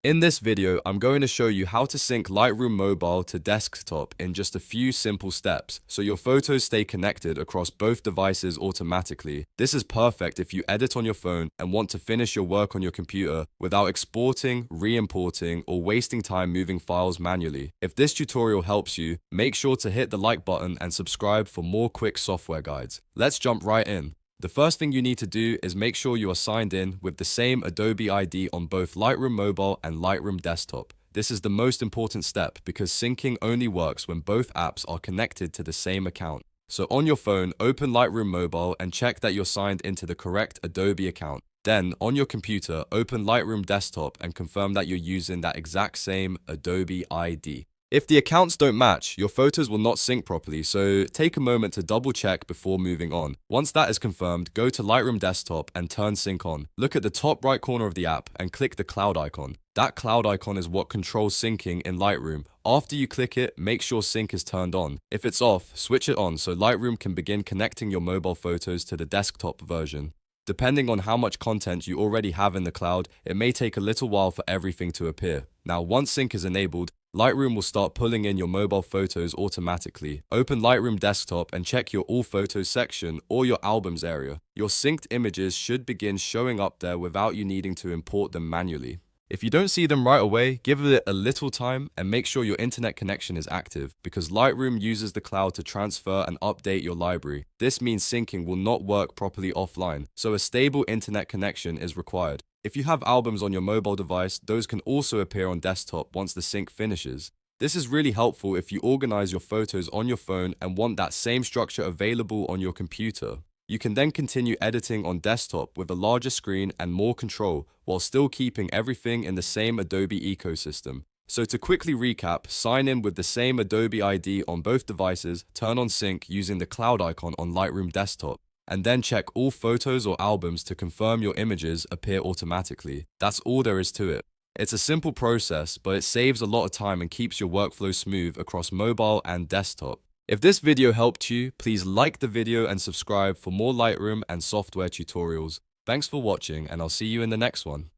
In this video, I'm going to show you how to sync Lightroom Mobile to desktop in just a few simple steps, so your photos stay connected across both devices automatically. This is perfect if you edit on your phone and want to finish your work on your computer without exporting, re-importing, or wasting time moving files manually. If this tutorial helps you, make sure to hit the like button and subscribe for more quick software guides. Let's jump right in. The first thing you need to do is make sure you are signed in with the same Adobe ID on both Lightroom Mobile and Lightroom Desktop. This is the most important step because syncing only works when both apps are connected to the same account. So on your phone, open Lightroom Mobile and check that you're signed into the correct Adobe account. Then, on your computer, open Lightroom Desktop and confirm that you're using that exact same Adobe ID. If the accounts don't match, your photos will not sync properly, so take a moment to double check before moving on. Once that is confirmed, go to Lightroom Desktop and turn sync on. Look at the top right corner of the app and click the cloud icon. That cloud icon is what controls syncing in Lightroom. After you click it, make sure sync is turned on. If it's off, switch it on so Lightroom can begin connecting your mobile photos to the desktop version. Depending on how much content you already have in the cloud, it may take a little while for everything to appear. Now, once sync is enabled, Lightroom will start pulling in your mobile photos automatically. Open Lightroom Desktop and check your All Photos section or your Albums area. Your synced images should begin showing up there without you needing to import them manually. If you don't see them right away, give it a little time and make sure your internet connection is active because Lightroom uses the cloud to transfer and update your library. This means syncing will not work properly offline, so a stable internet connection is required. If you have albums on your mobile device, those can also appear on desktop once the sync finishes. This is really helpful if you organize your photos on your phone and want that same structure available on your computer. You can then continue editing on desktop with a larger screen and more control while still keeping everything in the same Adobe ecosystem. So to quickly recap, sign in with the same Adobe ID on both devices, turn on sync using the cloud icon on Lightroom Desktop, and then check all photos or albums to confirm your images appear automatically. That's all there is to it. It's a simple process, but it saves a lot of time and keeps your workflow smooth across mobile and desktop. If this video helped you, please like the video and subscribe for more Lightroom and software tutorials. Thanks for watching, and I'll see you in the next one.